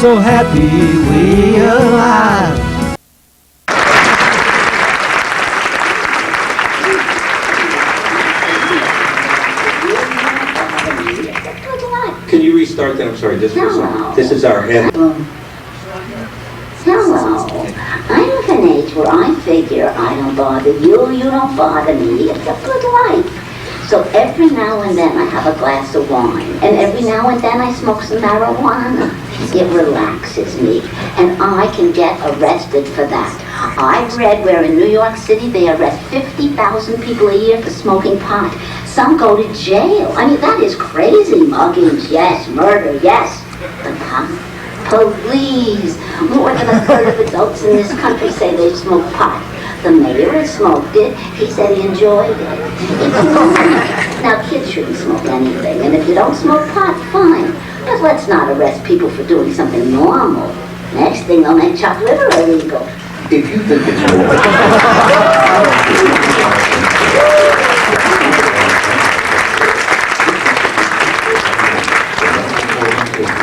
so happy we alive. Can you restart that? I'm sorry, this is our head. Hello. I'm at an age where I figure I don't bother you, you don't bother me. It's a good life. So every now and then I have a glass of wine, and every now and then I smoke some marijuana. It relaxes me, and I can get arrested for that. I've read where in New York City they arrest 50,000 people a year for smoking pot. Some go to jail. I mean, that is crazy. Muggings, yes. Murder, yes. But police. More than a third of adults in this country say they smoke pot. The mayor has smoked it. He said he enjoyed it. It's normal. Now, kids shouldn't smoke anything, and if you don't smoke pot, fine. But let's not arrest people for doing something normal. Next thing, they'll make chopped liver illegal. If you think it's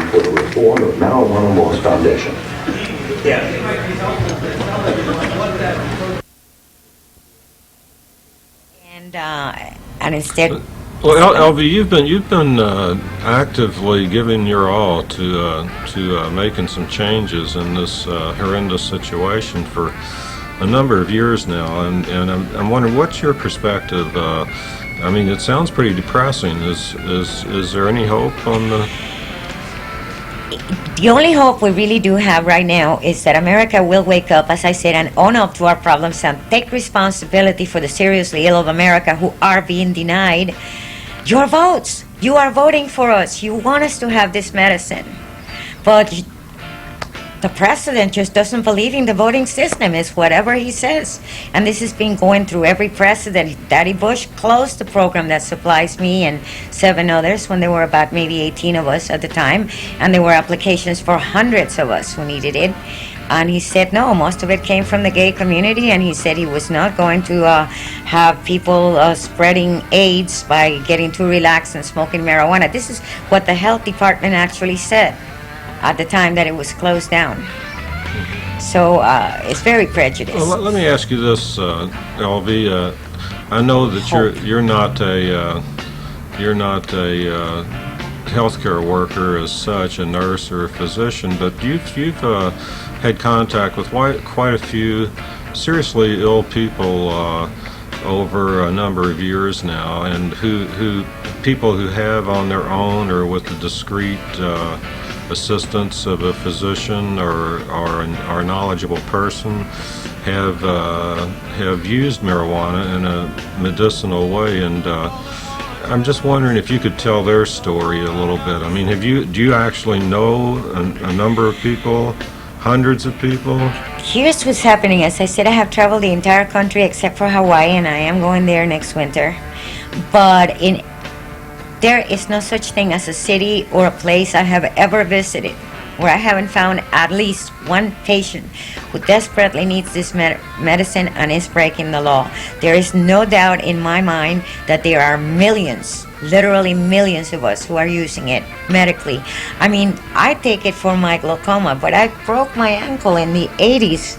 for the reform of marijuana laws foundation. Yeah. And instead. Well, LV, you've been actively giving your all to making some changes in this horrendous situation for a number of years now, and I'm wondering, what's your perspective? I mean, it sounds pretty depressing. Is there any hope on the? The only hope we really do have right now is that America will wake up, as I said, and own up to our problems and take responsibility for the seriously ill of America who are being denied your votes. You are voting for us. You want us to have this medicine. But the president just doesn't believe in the voting system. It's whatever he says. And this has been going through every president. Daddy Bush closed the program that supplies me and 7 others when there were about maybe 18 of us at the time. And there were applications for hundreds of us who needed it. And he said no, most of it came from the gay community, and he said he was not going to have people spreading AIDS by getting too relaxed and smoking marijuana. This is what the health department actually said at the time that it was closed down. So it's very prejudiced. Well, let me ask you this, LV. I know that you're not a healthcare worker as such, a nurse or a physician, but you've had contact with quite a few seriously ill people over a number of years now, and people who have on their own or with the discreet assistance of a physician or a knowledgeable person have used marijuana in a medicinal way, and I'm just wondering if you could tell their story a little bit. I mean, do you actually know a number of people, hundreds of people? Here's what's happening. As I said, I have traveled the entire country except for Hawaii, and I am going there next winter. But there is no such thing as a city or a place I have ever visited where I haven't found at least one patient who desperately needs this medicine and is breaking the law. There is no doubt in my mind that there are millions, literally millions of us who are using it medically. I mean, I take it for my glaucoma, but I broke my ankle in the 80s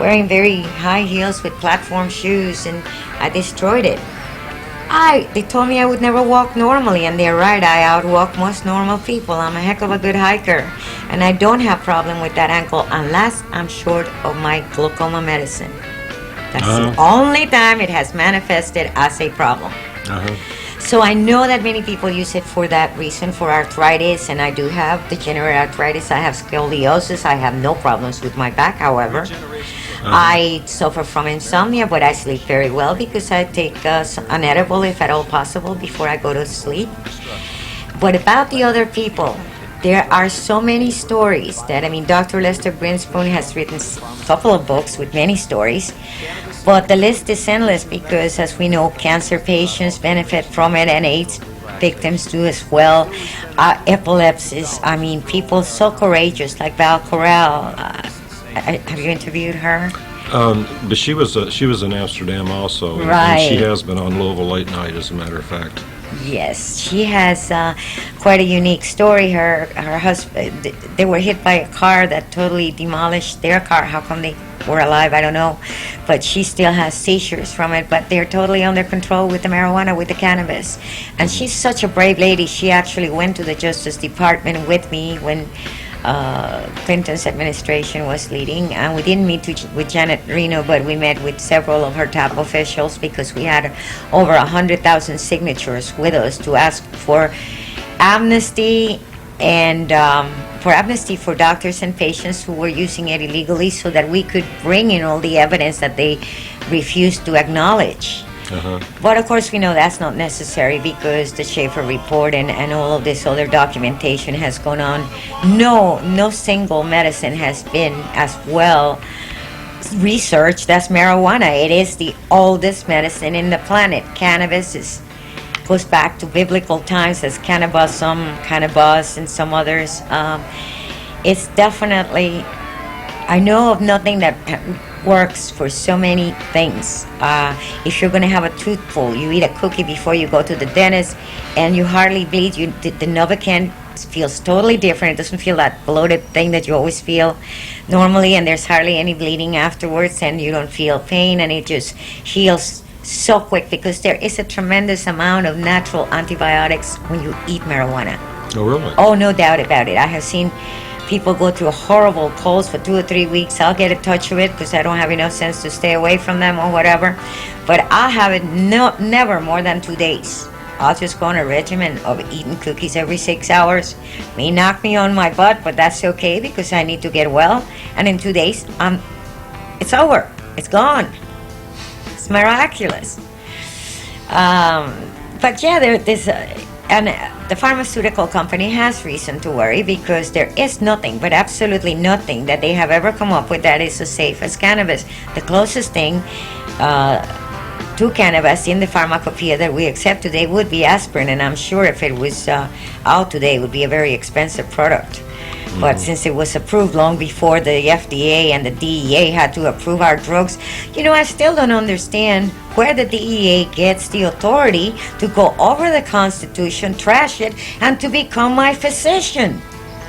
wearing very high heels with platform shoes, and I destroyed it. They told me I would never walk normally, and they're right. I outwalk most normal people. I'm a heck of a good hiker, and I don't have problem with that ankle unless I'm short of my glaucoma medicine. That's the only time it has manifested as a problem. So I know that many people use it for that reason, for arthritis, and I do have degenerative arthritis. I have scoliosis. I have no problems with my back, however. I suffer from insomnia, but I sleep very well because I take an edible, if at all possible, before I go to sleep. But about the other people, there are so many stories that, I mean, Dr. Lester Grinspoon has written a couple of books with many stories, but the list is endless because, as we know, cancer patients benefit from it, and AIDS victims do as well. Epilepsies, I mean, people so courageous like Val Corral. Have you interviewed her? But she was in Amsterdam also, right. And she has been on Louisville Late Night, as a matter of fact. Yes, she has quite a unique story. Her husband, they were hit by a car that totally demolished their car. How come they were alive? I don't know. But she still has seizures from it, but they're totally under control with the marijuana, with the cannabis. And she's such a brave lady. She actually went to the Justice Department with me when Clinton's administration was leading, and we didn't meet with Janet Reno, but we met with several of her top officials because we had over 100,000 signatures with us to ask for amnesty and for amnesty for doctors and patients who were using it illegally, so that we could bring in all the evidence that they refused to acknowledge. But of course we know that's not necessary because the Schaefer report and all of this other documentation has gone on. No single medicine has been as well researched as marijuana. It is the oldest medicine in the planet. Cannabis goes back to biblical times as cannabis, and some others. It's definitely, I know of nothing that works for so many things. If you're going to have a toothful, you eat a cookie before you go to the dentist, and you hardly bleed. The Novocaine feels totally different. It doesn't feel that bloated thing that you always feel normally, and there's hardly any bleeding afterwards, and you don't feel pain, and it just heals so quick because there is a tremendous amount of natural antibiotics when you eat marijuana. Oh, really? Oh, no doubt about it. I have seen people go through horrible colds for 2 or 3 weeks. I'll get in touch with it because I don't have enough sense to stay away from them or whatever. But I'll have it never more than 2 days. I'll just go on a regimen of eating cookies every 6 hours. May knock me on my butt, but that's okay because I need to get well. And in 2 days, it's over. It's gone. It's miraculous. But yeah, and the pharmaceutical company has reason to worry because there is nothing, but absolutely nothing, that they have ever come up with that is as safe as cannabis. The closest thing to cannabis in the pharmacopoeia that we accept today would be aspirin, and I'm sure if it was out today, it would be a very expensive product. But since it was approved long before the FDA and the DEA had to approve our drugs, I still don't understand where the DEA gets the authority to go over the Constitution, trash it, and to become my physician.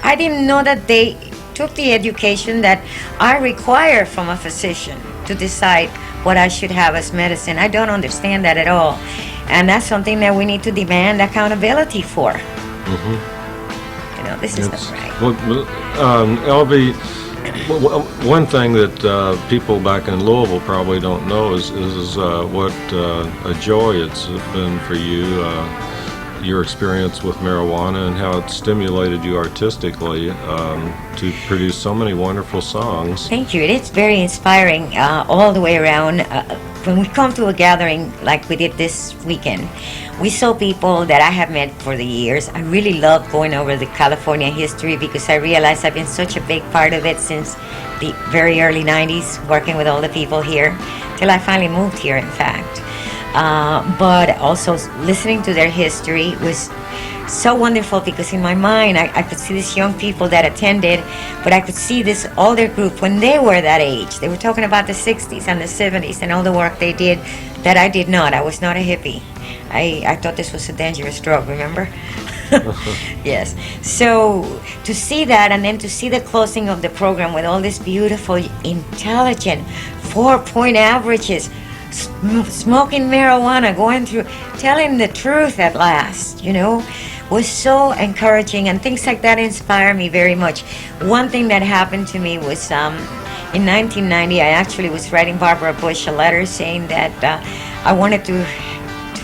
I didn't know that they took the education that I require from a physician to decide what I should have as medicine. I don't understand that at all. And that's something that we need to demand accountability for. This is not right. LB, one thing that people back in Louisville probably don't know is what a joy it's been for you, your experience with marijuana and how it stimulated you artistically to produce so many wonderful songs. Thank you. It's very inspiring all the way around. When we come to a gathering like we did this weekend, we saw people that I have met for the years. I really love going over the California history because I realized I've been such a big part of it since the very early 90s, working with all the people here, till I finally moved here, in fact. But also listening to their history was so wonderful because in my mind I could see these young people that attended, but I could see this older group when they were that age. They were talking about the 60s and the 70s and all the work they did that I did not. I was not a hippie. I thought this was a dangerous drug, remember? Yes. So to see that, and then to see the closing of the program with all this beautiful, intelligent 4-point averages, smoking marijuana, going through, telling the truth at last, was so encouraging, and things like that inspire me very much. One thing that happened to me was in 1990, I actually was writing Barbara Bush a letter saying that I wanted to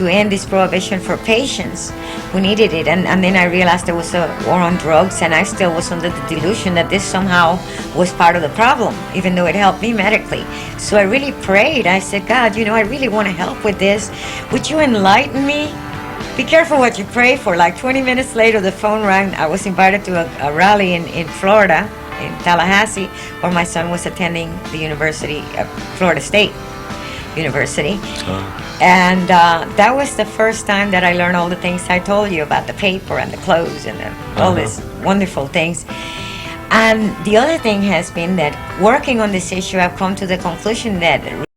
end this prohibition for patients who needed it, and then I realized there was a war on drugs, and I still was under the delusion that this somehow was part of the problem, even though it helped me medically. So I really prayed. I said, God, I really want to help with this. Would you enlighten me? Be careful what you pray for. Like 20 minutes later, the phone rang. I was invited to a rally in Florida, in Tallahassee, where my son was attending the university, Florida State University. And that was the first time that I learned all the things I told you about, the paper and the clothes and all these wonderful things. And the other thing has been that working on this issue, I've come to the conclusion that